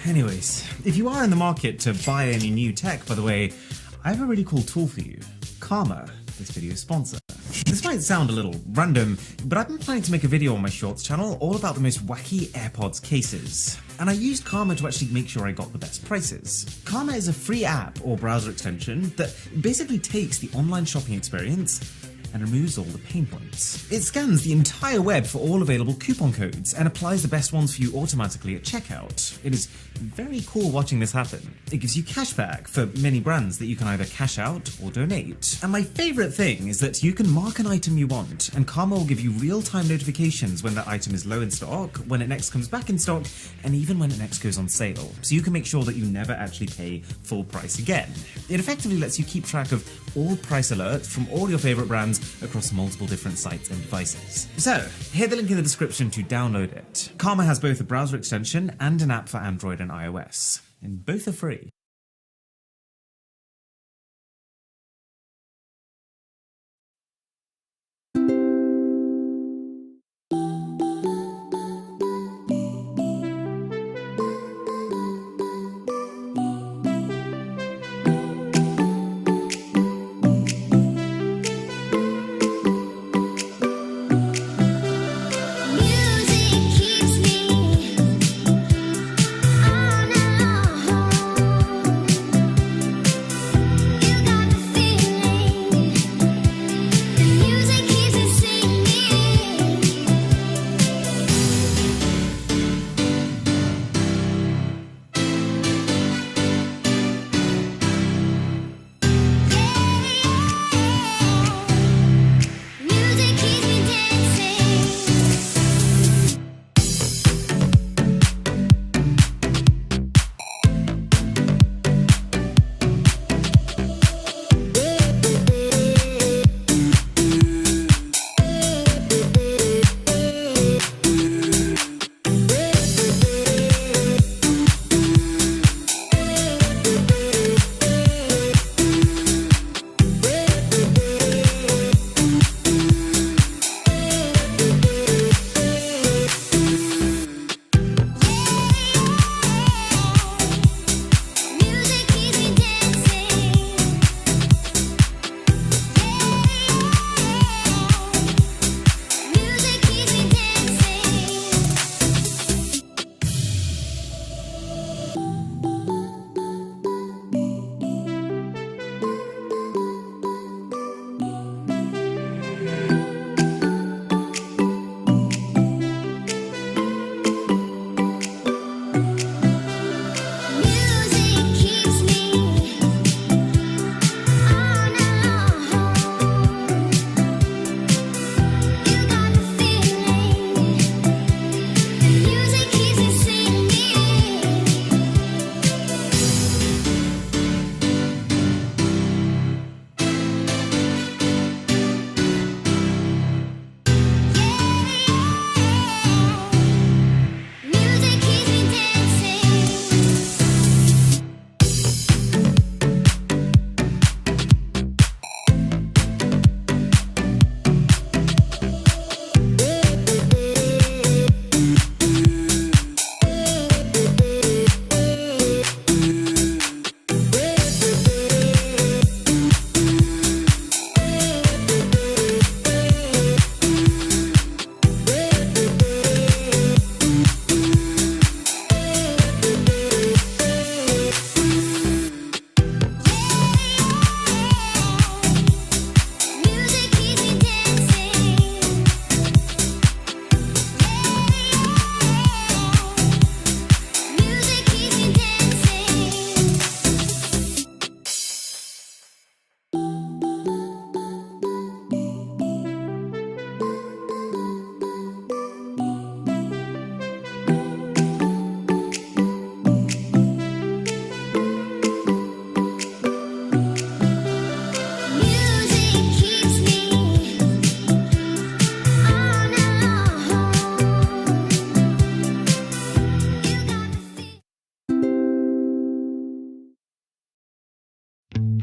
Anyways, if you are in the market to buy any new tech, by the way, I have a really cool tool for you. Karma, this video's sponsor. This might sound a little random, but I've been planning to make a video on my Shorts channel all about the most wacky AirPods cases. And I used Karma to actually make sure I got the best prices. Karma is a free app or browser extension that basically takes the online shopping experience and removes all the pain points. It scans the entire web for all available coupon codes and applies the best ones for you automatically at checkout. It is very cool watching this happen. It gives you cashback for many brands that you can either cash out or donate. And my favourite thing is that you can mark an item you want, and Karma will give you real-time notifications when that item is low in stock, when it next comes back in stock, and even when it next goes on sale, so you can make sure that you never actually pay full price again. It effectively lets you keep track of all price alerts from all your favourite brands across multiple different sites and devices. So, hit the link in the description to download it. Karma has both a browser extension and an app for Android and iOS, and both are free.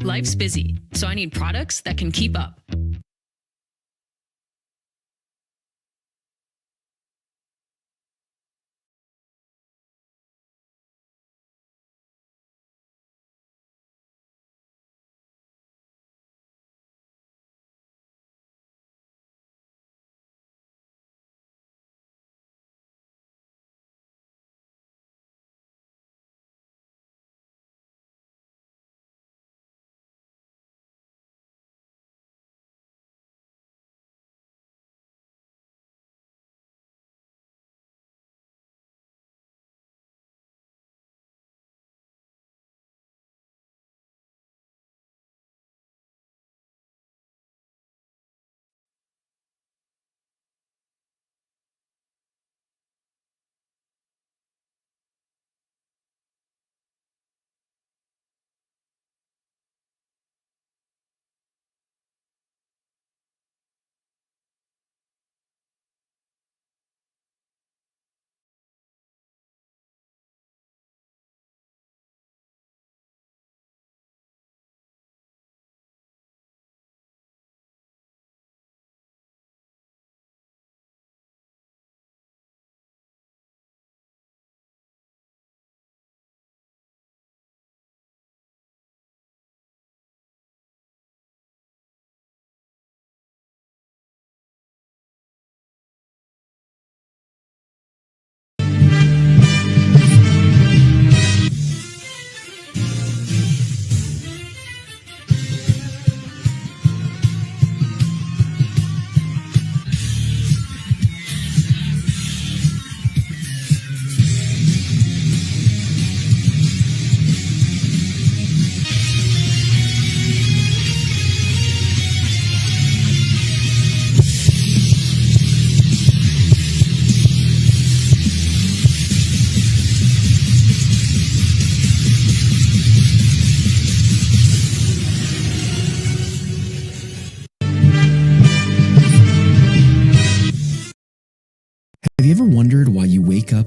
Life's busy, so I need products that can keep up.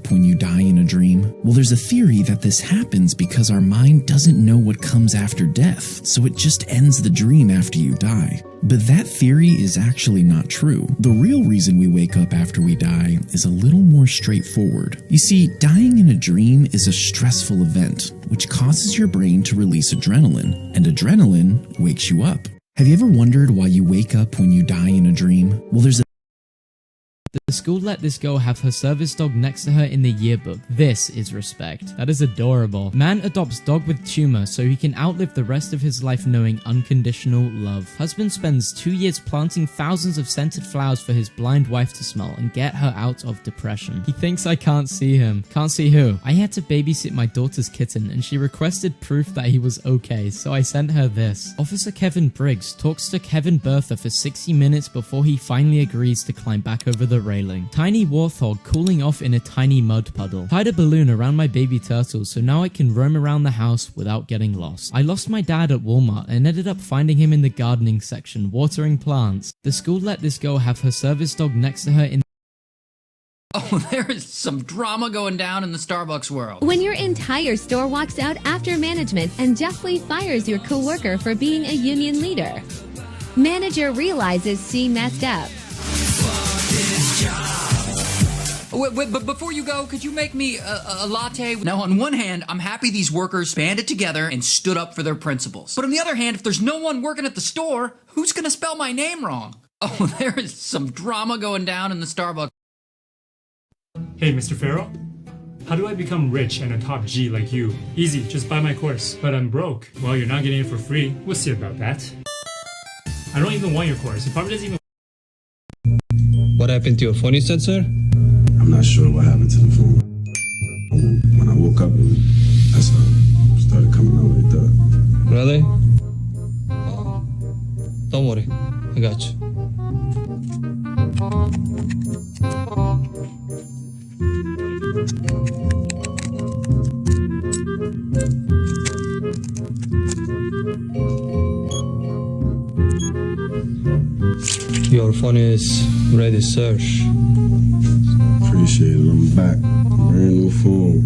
up when you die in a dream? Well, there's a theory that this happens because our mind doesn't know what comes after death, so it just ends the dream after you die. But that theory is actually not true. The real reason we wake up after we die is a little more straightforward. You see, dying in a dream is a stressful event, which causes your brain to release adrenaline, and adrenaline wakes you up. Have you ever wondered why you wake up when you die in a dream? Well, there's a The school let this girl have her service dog next to her in the yearbook. This is respect. That is adorable. Man adopts dog with tumor so he can outlive the rest of his life knowing unconditional love. Husband spends 2 years planting thousands of scented flowers for his blind wife to smell and get her out of depression. He thinks I can't see him. Can't see who? I had to babysit my daughter's kitten and she requested proof that he was okay, so I sent her this. Officer Kevin Briggs talks to Kevin Bertha for 60 minutes before he finally agrees to climb back over the railing. Tiny warthog cooling off in a tiny mud puddle. Tied a balloon around my baby turtle so now I can roam around the house without getting lost. I lost my dad at Walmart and ended up finding him in the gardening section watering plants. The school let this girl have her service dog next to her in Oh, there is some drama going down in the Starbucks world. When your entire store walks out after management and Jeffrey fires your coworker for being a union leader. Manager realizes she messed up. Wait, but before you go, could you make me a latte? Now, on one hand, I'm happy these workers banded together and stood up for their principles. But on the other hand, if there's no one working at the store, who's gonna spell my name wrong? Oh, there is some drama going down in the Starbucks. Hey, Mr. Farrell? How do I become rich and a top G like you? Easy, just buy my course. But I'm broke. Well, you're not getting it for free. We'll see about that. I don't even want your course. It probably doesn't even... What happened to your phone, you said, sir? I'm not sure what happened to the phone. When I woke up, that's how it started coming out like that. Really? Don't worry. I got you. Your phone is ready, sir. Appreciate it. I'm back. Brand new phone.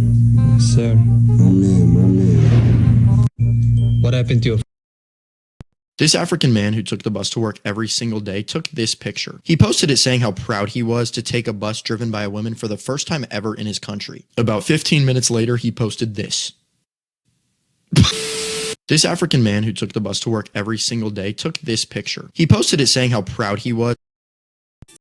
Yes, sir. My man. What happened to your This African man who took the bus to work every single day took this picture. He posted it saying how proud he was to take a bus driven by a woman for the first time ever in his country. About 15 minutes later, he posted this. This African man who took the bus to work every single day took this picture. He posted it saying how proud he was.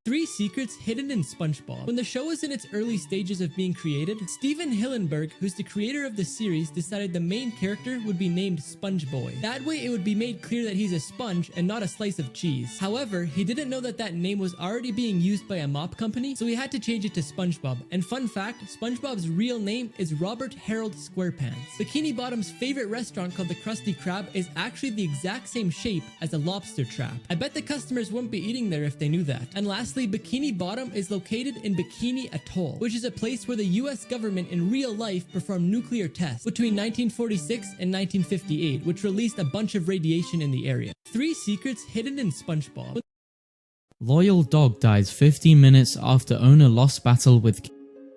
3 secrets hidden in SpongeBob. When the show was in its early stages of being created, Steven Hillenburg, who's the creator of the series, decided the main character would be named SpongeBoy. That way it would be made clear that he's a sponge and not a slice of cheese. However, he didn't know that that name was already being used by a mop company, so he had to change it to SpongeBob. And fun fact, SpongeBob's real name is Robert Harold Squarepants. Bikini Bottom's favorite restaurant called the Krusty Krab is actually the exact same shape as a lobster trap. I bet the customers wouldn't be eating there if they knew that. And lastly, Bikini Bottom is located in Bikini Atoll, which is a place where the US government in real life performed nuclear tests between 1946 and 1958, which released a bunch of radiation in the area. 3 secrets hidden in SpongeBob. Loyal dog dies 15 minutes after owner lost battle with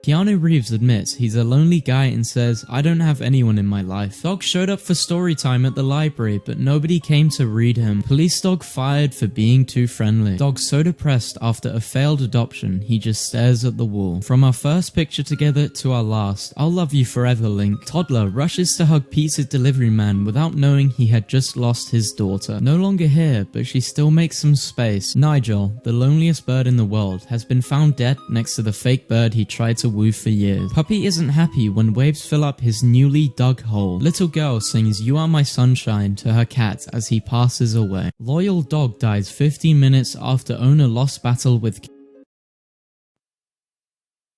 Keanu Reeves admits he's a lonely guy and says, I don't have anyone in my life. Dog showed up for story time at the library, but nobody came to read him. Police dog fired for being too friendly. Dog so depressed after a failed adoption, he just stares at the wall. From our first picture together to our last, I'll love you forever link. Toddler rushes to hug pizza delivery man without knowing he had just lost his daughter. No longer here, but she still makes some space. Nigel, the loneliest bird in the world, has been found dead next to the fake bird he tried to woo for years. Puppy isn't happy when waves fill up his newly dug hole. Little girl sings You Are My Sunshine to her cat as he passes away. Loyal dog dies 15 minutes after owner lost battle with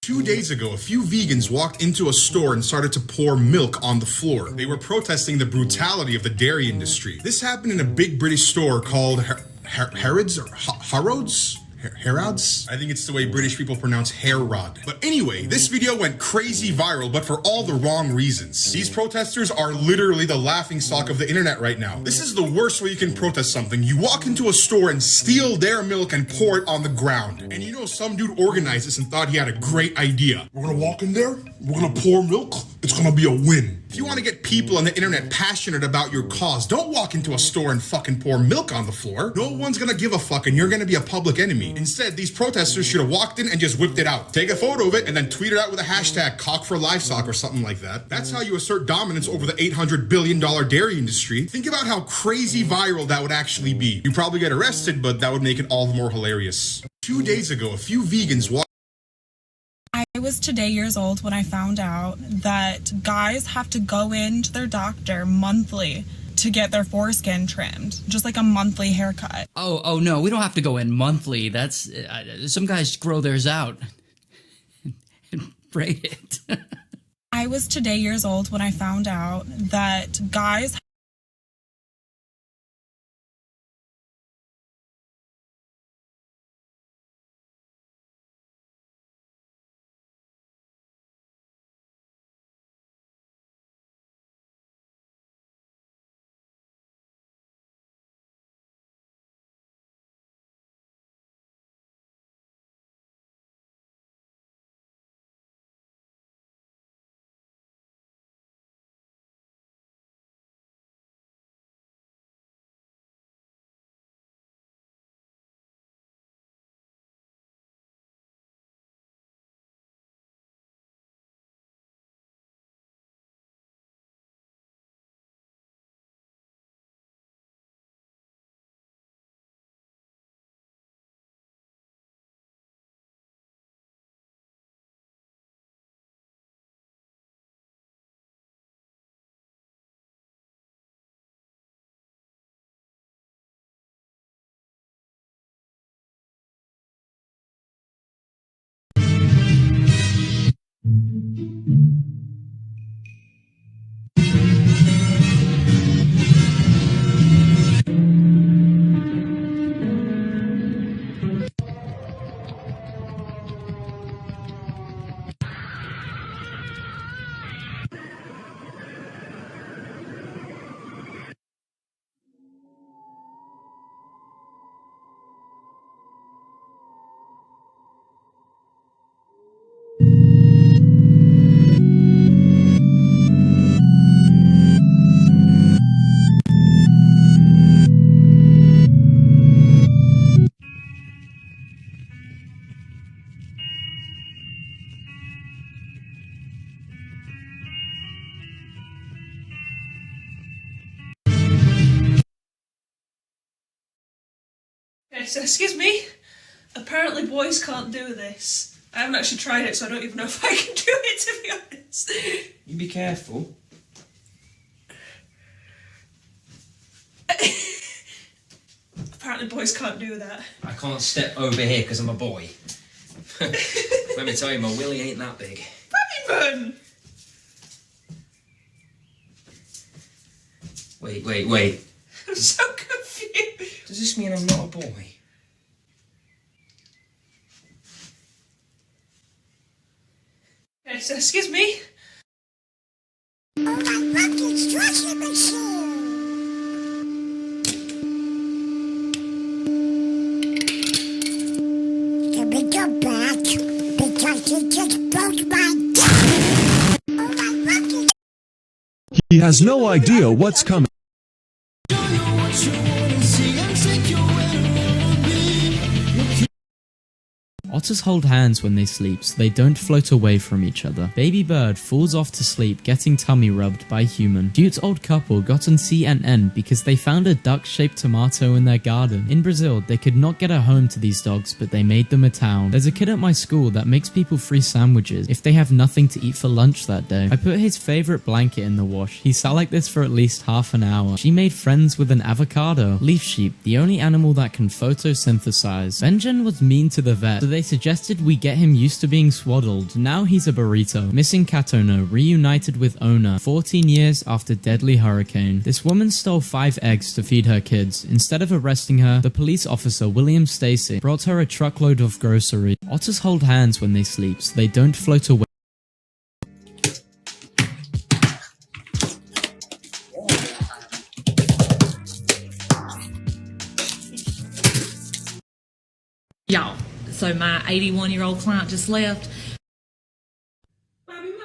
2 days ago, a few vegans walked into a store and started to pour milk on the floor. They were protesting the brutality of the dairy industry. This happened in a big British store called Harrods or Harrods? Harrods? I think it's the way British people pronounce hair rod. But anyway, this video went crazy viral, but for all the wrong reasons. These protesters are literally the laughingstock of the internet right now. This is the worst way you can protest something. You walk into a store and steal their milk and pour it on the ground. And you know, some dude organized this and thought he had a great idea. We're gonna walk in there, we're gonna pour milk, it's gonna be a win. If you want to get people on the internet passionate about your cause, don't walk into a store and fucking pour milk on the floor. No one's gonna give a fuck and you're gonna be a public enemy. Instead, these protesters should have walked in and just whipped it out. Take a photo of it and then tweet it out with a hashtag cock for livestock or something like that. That's how you assert dominance over the $800 billion dairy industry. Think about how crazy viral that would actually be. You probably get arrested, but that would make it all the more hilarious. 2 days ago, a few vegans walked. I was today years old when I found out that guys have to go into their doctor monthly to get their foreskin trimmed, just like a monthly haircut. Oh no, we don't have to go in monthly. That's some guys grow theirs out and braid it. I was today years old when I found out that guys So, excuse me, apparently boys can't do this. I haven't actually tried it, so I don't even know if I can do it, to be honest. You be careful. Apparently boys can't do that. I can't step over here because I'm a boy. Let me tell you, my willy ain't that big. Even! Wait. I'm so confused. Does this mean I'm not a boy? Okay, so, excuse me. Oh, I love construction machine. Can we go back? Because it just broke my dad. Oh, I love it. He has no idea what's coming. Otters hold hands when they sleep so they don't float away from each other. Baby bird falls off to sleep getting tummy rubbed by human. Cute old couple got on CNN because they found a duck-shaped tomato in their garden. In Brazil, they could not get a home to these dogs, but they made them a town. There's a kid at my school that makes people free sandwiches if they have nothing to eat for lunch that day. I put his favorite blanket in the wash. He sat like this for at least half an hour. She made friends with an avocado. Leaf sheep, the only animal that can photosynthesize. Benjen was mean to the vet, so they they suggested we get him used to being swaddled. Now he's a burrito. Missing cat owner reunited with owner 14 years after deadly hurricane. This woman stole 5 eggs to feed her kids. Instead of arresting her, the police officer William Stacy brought her a truckload of groceries. Otters hold hands when they sleep, so they don't float away. Y'all, so my 81-year-old client just left. Baby man,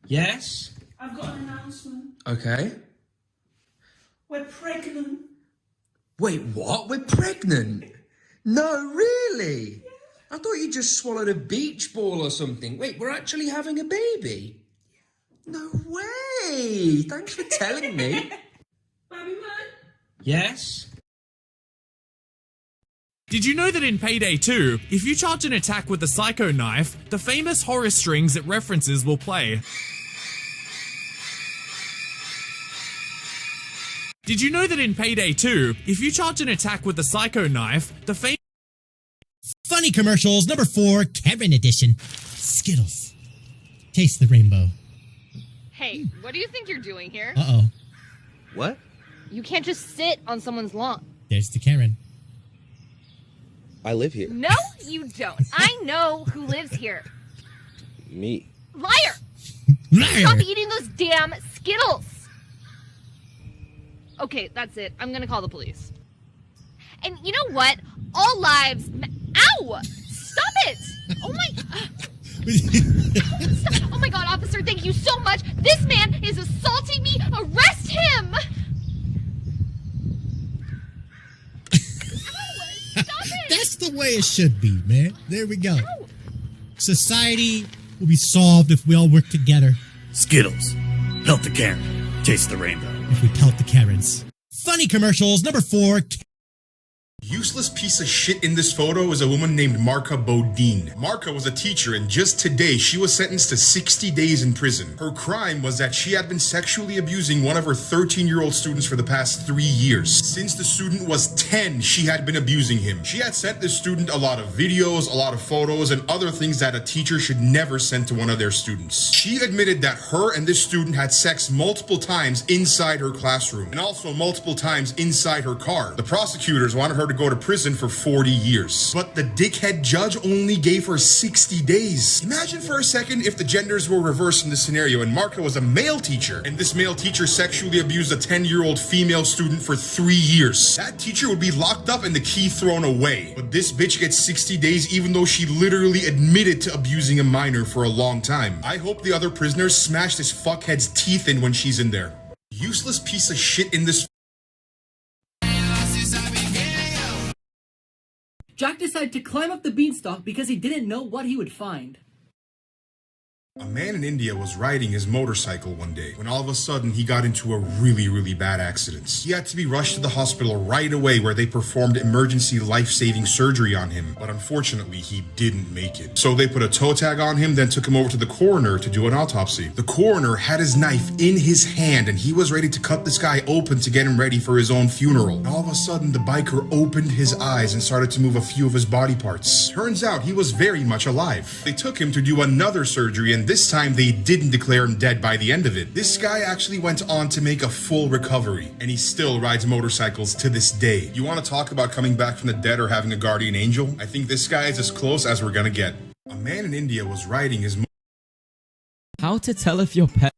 Yes? I've got an announcement. Okay. We're pregnant. Wait, what? We're pregnant? No, really? I thought you just swallowed a beach ball or something. Wait, we're actually having a baby? No way! Thanks for telling me. Baby man. Yes? Did you know that in Payday 2, if you charge an attack with the Psycho Knife, the famous horror strings it references will play? Did you know that in Payday 2, if you charge an attack with the Psycho Knife, the famous... Funny commercials, number 4, Kevin edition. Skittles. Taste the rainbow. Hey, what do you think you're doing here? Uh-oh. What? You can't just sit on someone's lawn. There's the Karen. I live here. No, you don't. I know who lives here. Me. Liar! Liar! Stop eating those damn Skittles! Okay, that's it. I'm gonna call the police. And you know what? All lives... Ow! Stop it! Oh my... Stop. Oh my god, officer, thank you so much! This man is assaulting me! Arrest him! That's the way it should be, man. There we go. Society will be solved if we all work together. Skittles. Pelt the Karen. Taste the rainbow. If we pelt the Karens. Funny commercials, number 4. Useless piece of shit in this photo is a woman named Marka Bodine. Marka was a teacher, and just today she was sentenced to 60 days in prison. Her crime was that she had been sexually abusing one of her 13-year-old students for the past 3 years. Since the student was 10, she had been abusing him. She had sent this student a lot of videos, a lot of photos, and other things that a teacher should never send to one of their students. She admitted that her and this student had sex multiple times inside her classroom, and also multiple times inside her car. The prosecutors wanted her to go to prison for 40 years. But the dickhead judge only gave her 60 days. Imagine for a second if the genders were reversed in this scenario and Marka was a male teacher, and this male teacher sexually abused a 10-year-old female student for 3 years. That teacher would be locked up and the key thrown away. But this bitch gets 60 days even though she literally admitted to abusing a minor for a long time. I hope the other prisoners smash this fuckhead's teeth in when she's in there. Useless piece of shit in this. Jack decided to climb up the beanstalk because he didn't know what he would find. A man in India was riding his motorcycle one day when all of a sudden he got into a really bad accident. He had to be rushed to the hospital right away where they performed emergency life-saving surgery on him, but unfortunately he didn't make it. So they put a toe tag on him, then took him over to the coroner to do an autopsy. The coroner had his knife in his hand and he was ready to cut this guy open to get him ready for his own funeral. And all of a sudden the biker opened his eyes and started to move a few of his body parts. Turns out he was very much alive. They took him to do another surgery, and this time they didn't declare him dead by the end of it. This guy actually went on to make a full recovery, and he still rides motorcycles to this day. You want to talk about coming back from the dead or having a guardian angel? I think this guy is as close as we're gonna get. A man in India was riding his How to tell if your pet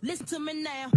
Listen to me now.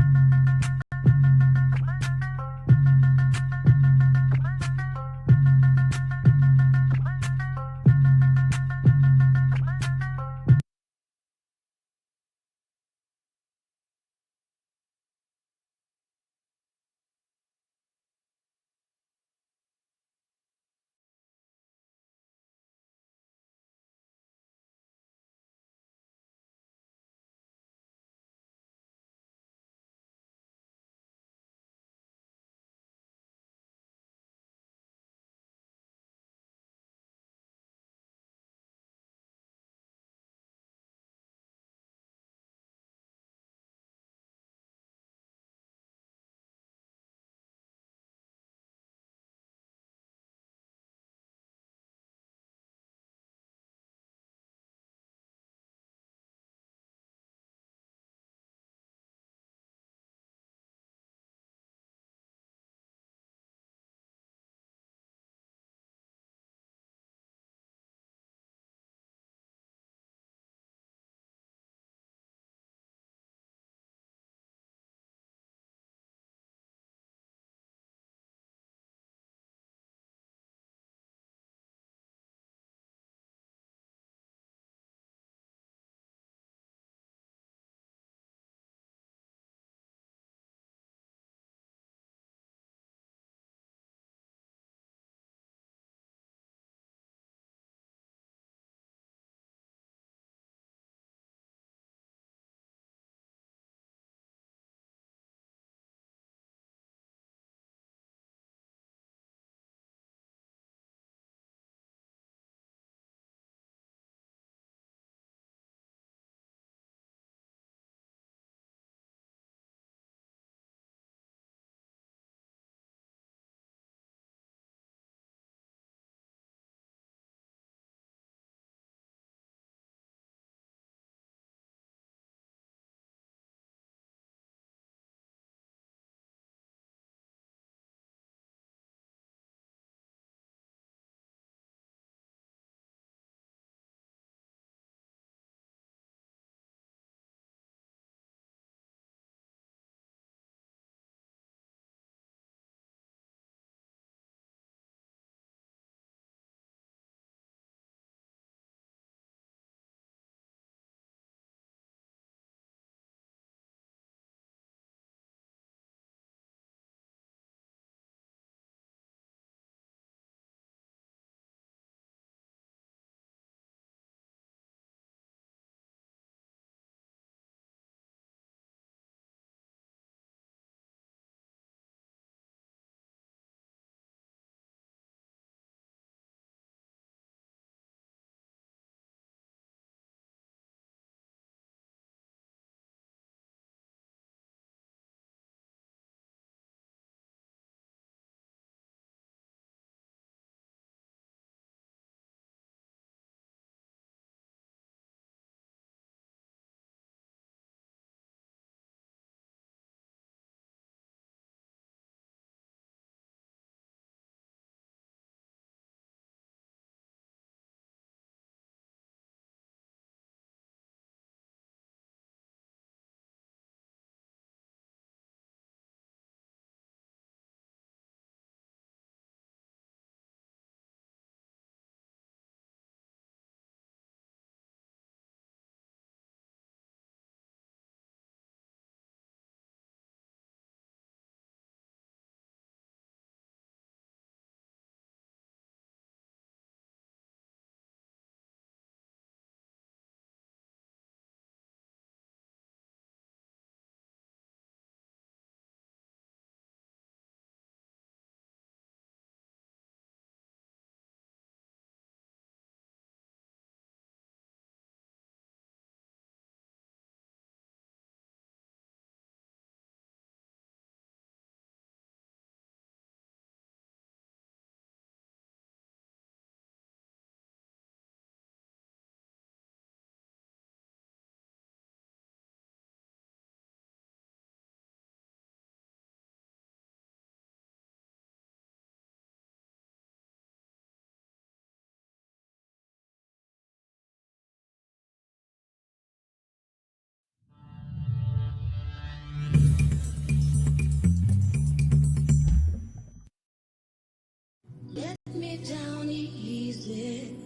me down easy.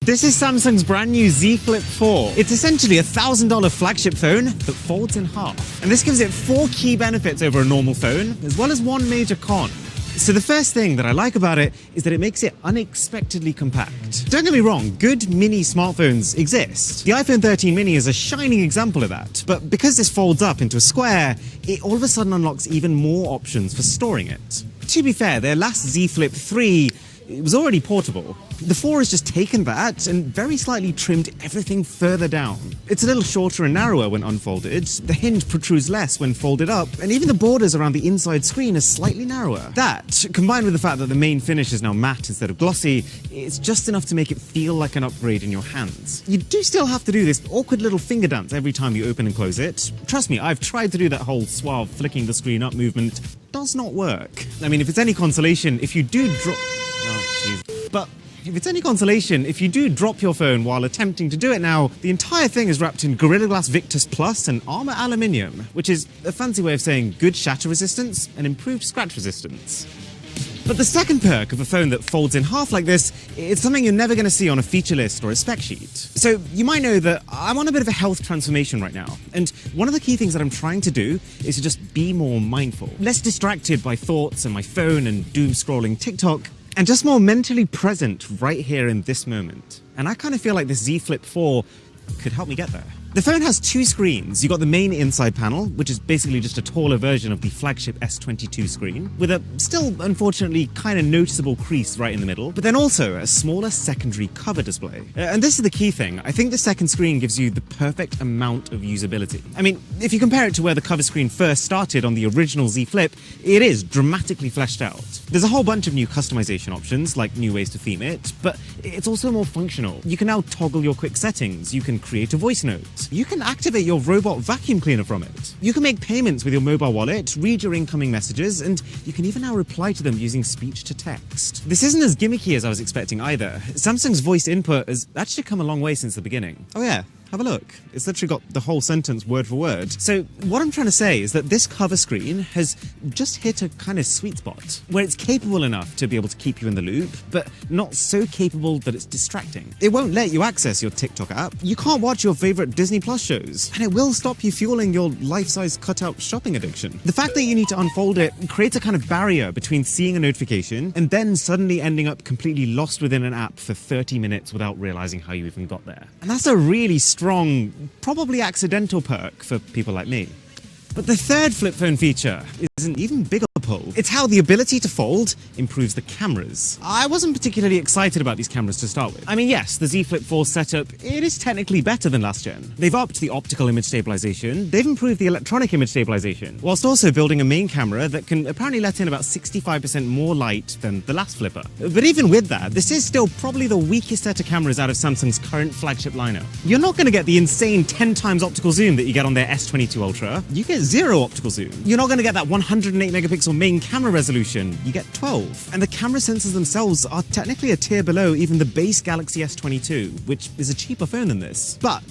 This is Samsung's brand new Z Flip 4. It's essentially a $1,000 flagship phone that folds in half. And this gives it 4 key benefits over a normal phone, as well as one major con. So the first thing that I like about it is that it makes it unexpectedly compact. Don't get me wrong, good mini smartphones exist. The iPhone 13 mini is a shining example of that. But because this folds up into a square, it all of a sudden unlocks even more options for storing it. To be fair, their last Z Flip 3, it was already portable. The 4 has just taken that and very slightly trimmed everything further down. It's a little shorter and narrower when unfolded, the hinge protrudes less when folded up, and even the borders around the inside screen are slightly narrower. That, combined with the fact that the main finish is now matte instead of glossy, it's just enough to make it feel like an upgrade in your hands. You do still have to do this awkward little finger dance every time you open and close it. Trust me, I've tried to do that whole suave flicking the screen up movement. Does not work. I mean, if it's any consolation, if you do drop... Oh, jeez. But if it's any consolation, if you do drop your phone while attempting to do it now, the entire thing is wrapped in Gorilla Glass Victus Plus and Armor Aluminium, which is a fancy way of saying good shatter resistance and improved scratch resistance. But the second perk of a phone that folds in half like this, it's something you're never going to see on a feature list or a spec sheet. So you might know that I'm on a bit of a health transformation right now, and one of the key things that I'm trying to do is to just be more mindful, less distracted by thoughts and my phone and doom scrolling TikTok, and just more mentally present right here in this moment. And I kind of feel like this Z Flip 4 could help me get there. The phone has 2 screens. You've got the main inside panel, which is basically just a taller version of the flagship S22 screen, with a still, unfortunately, kind of noticeable crease right in the middle, but then also a smaller secondary cover display. And this is the key thing. I think the second screen gives you the perfect amount of usability. I mean, if you compare it to where the cover screen first started on the original Z Flip, it is dramatically fleshed out. There's a whole bunch of new customization options, like new ways to theme it, but it's also more functional. You can now toggle your quick settings, you can create a voice note, you can activate your robot vacuum cleaner from it. You can make payments with your mobile wallet, read your incoming messages, and you can even now reply to them using speech to text. This isn't as gimmicky as I was expecting either. Samsung's voice input has actually come a long way since the beginning. Oh yeah, have a look. It's literally got the whole sentence word for word. So what I'm trying to say is that this cover screen has just hit a kind of sweet spot where it's capable enough to be able to keep you in the loop, but not so capable that it's distracting. It won't let you access your TikTok app. You can't watch your favorite Disney Plus shows, and it will stop you fueling your life-size cutout shopping addiction. The fact that you need to unfold it creates a kind of barrier between seeing a notification and then suddenly ending up completely lost within an app for 30 minutes without realizing how you even got there. And that's a really strong, probably accidental perk for people like me. But the third flip phone feature is an even bigger pull. It's how the ability to fold improves the cameras. I wasn't particularly excited about these cameras to start with. I mean, yes, the Z Flip 4 setup, it is technically better than last gen. They've upped the optical image stabilization, they've improved the electronic image stabilization, whilst also building a main camera that can apparently let in about 65% more light than the last flipper. But even with that, this is still probably the weakest set of cameras out of Samsung's current flagship lineup. You're not going to get the insane 10 times optical zoom that you get on their S22 Ultra. You get 0 optical zoom. You're not going to get that 108 megapixel main camera resolution. You get 12. And the camera sensors themselves are technically a tier below even the base Galaxy S22, which is a cheaper phone than this. But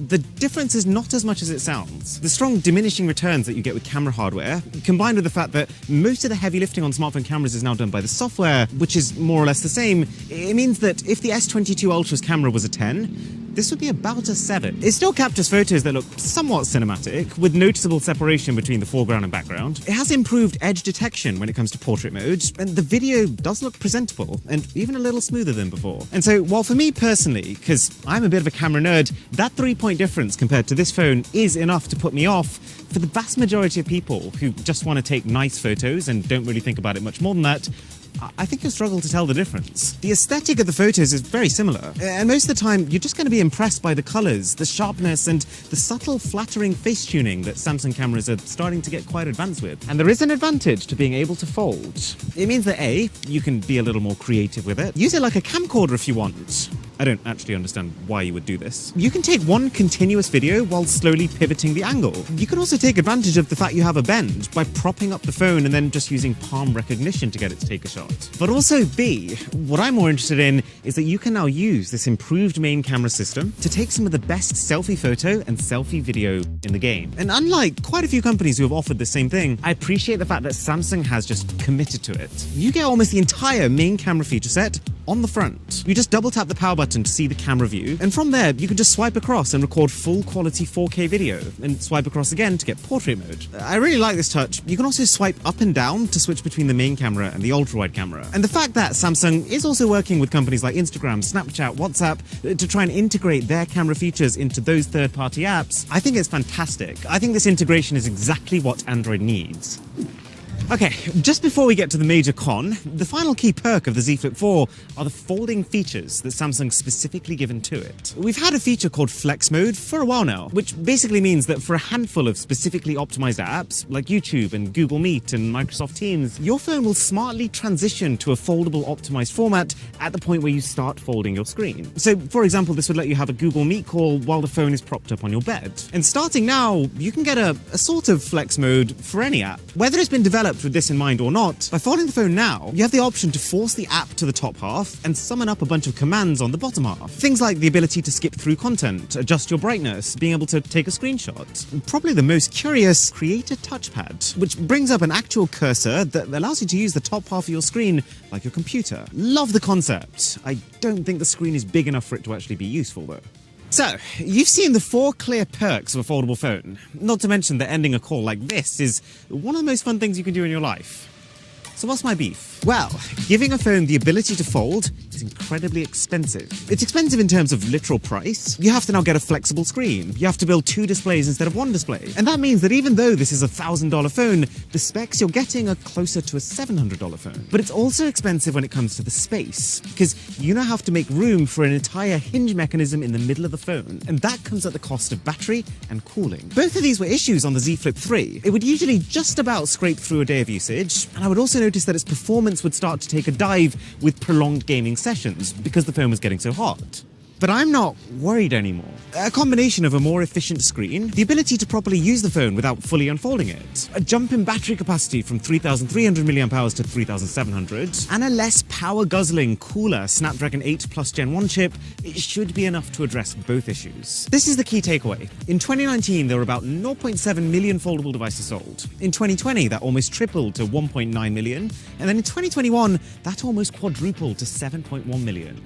the difference is not as much as it sounds. The strong diminishing returns that you get with camera hardware, combined with the fact that most of the heavy lifting on smartphone cameras is now done by the software, which is more or less the same, it means that if the S22 Ultra's camera was a 10, this would be about a 7. It still captures photos that look somewhat cinematic, with noticeable separation between the foreground and background. It has improved edge detection when it comes to portrait mode, and the video does look presentable, and even a little smoother than before. And so, while for me personally, because I'm a bit of a camera nerd, that 3-point difference compared to this phone is enough to put me off, for the vast majority of people who just want to take nice photos and don't really think about it much more than that, I think you'll struggle to tell the difference. The aesthetic of the photos is very similar, and most of the time you're just going to be impressed by the colors, the sharpness, and the subtle flattering face tuning that Samsung cameras are starting to get quite advanced with. And there is an advantage to being able to fold. It means that A, you can be a little more creative with it, use it like a camcorder if you want, I don't actually understand why you would do this. You can take one continuous video while slowly pivoting the angle. You can also take advantage of the fact you have a bend by propping up the phone and then just using palm recognition to get it to take a shot. But also B, what I'm more interested in is that you can now use this improved main camera system to take some of the best selfie photo and selfie video in the game. And unlike quite a few companies who have offered the same thing, I appreciate the fact that Samsung has just committed to it. You get almost the entire main camera feature set on the front. You just double tap the power button to see the camera view, and from there you can just swipe across and record full quality 4K video, and swipe across again to get portrait mode. I really like this touch. You can also swipe up and down to switch between the main camera and the ultra-wide camera. And the fact that Samsung is also working with companies like Instagram, Snapchat, WhatsApp to try and integrate their camera features into those third-party apps, I think it's fantastic. I think this integration is exactly what Android needs. Okay, just before we get to the major con, the final key perk of the Z Flip 4 are the folding features that Samsung's specifically given to it. We've had a feature called Flex Mode for a while now, which basically means that for a handful of specifically optimized apps, like YouTube and Google Meet and Microsoft Teams, your phone will smartly transition to a foldable optimized format at the point where you start folding your screen. So, for example, this would let you have a Google Meet call while the phone is propped up on your bed. And starting now, you can get a sort of Flex Mode for any app. Whether it's been developed with this in mind or not, by folding the phone now, you have the option to force the app to the top half and summon up a bunch of commands on the bottom half. Things like the ability to skip through content, adjust your brightness, being able to take a screenshot. Probably the most curious, create a touchpad, which brings up an actual cursor that allows you to use the top half of your screen like your computer. Love the concept. I don't think the screen is big enough for it to actually be useful though. So, you've seen the 4 clear perks of a foldable phone. Not to mention that ending a call like this is one of the most fun things you can do in your life. So what's my beef? Well, giving a phone the ability to fold is incredibly expensive. It's expensive in terms of literal price. You have to now get a flexible screen. You have to build 2 displays instead of 1 display. And that means that even though this is a $1,000 phone, the specs you're getting are closer to a $700 phone. But it's also expensive when it comes to the space, because you now have to make room for an entire hinge mechanism in the middle of the phone. And that comes at the cost of battery and cooling. Both of these were issues on the Z Flip 3. It would usually just about scrape through a day of usage, and I would also notice that its performance would start to take a dive with prolonged gaming sessions because the phone was getting so hot. But I'm not worried anymore. A combination of a more efficient screen, the ability to properly use the phone without fully unfolding it, a jump in battery capacity from 3,300 mAh to 3,700, and a less power-guzzling, cooler Snapdragon 8 Plus Gen 1 chip, it should be enough to address both issues. This is the key takeaway. In 2019, there were about 0.7 million foldable devices sold. In 2020, that almost tripled to 1.9 million, and then in 2021, that almost quadrupled to 7.1 million.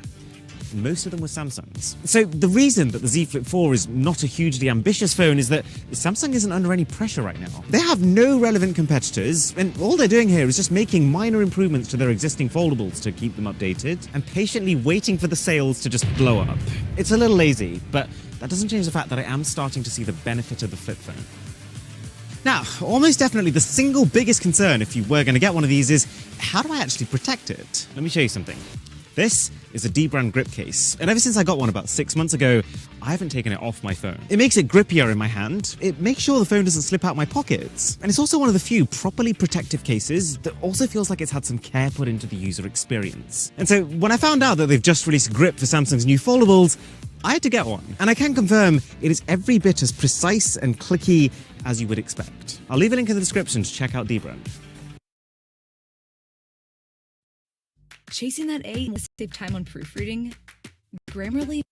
Most of them were Samsung's. So the reason that the Z Flip 4 is not a hugely ambitious phone is that Samsung isn't under any pressure right now. They have no relevant competitors, and all they're doing here is just making minor improvements to their existing foldables to keep them updated, and patiently waiting for the sales to just blow up. It's a little lazy, but that doesn't change the fact that I am starting to see the benefit of the flip phone. Now, almost definitely the single biggest concern if you were going to get one of these is, how do I actually protect it? Let me show you something. This is a D-brand grip case, and ever since I got one about 6 months ago, I haven't taken it off my phone. It makes it grippier in my hand, it makes sure the phone doesn't slip out my pockets, and it's also one of the few properly protective cases that also feels like it's had some care put into the user experience. And so when I found out that they've just released a grip for Samsung's new foldables, I had to get one, and I can confirm it is every bit as precise and clicky as you would expect. I'll leave a link in the description to check out D-brand. Chasing that A will save time on proofreading. Grammarly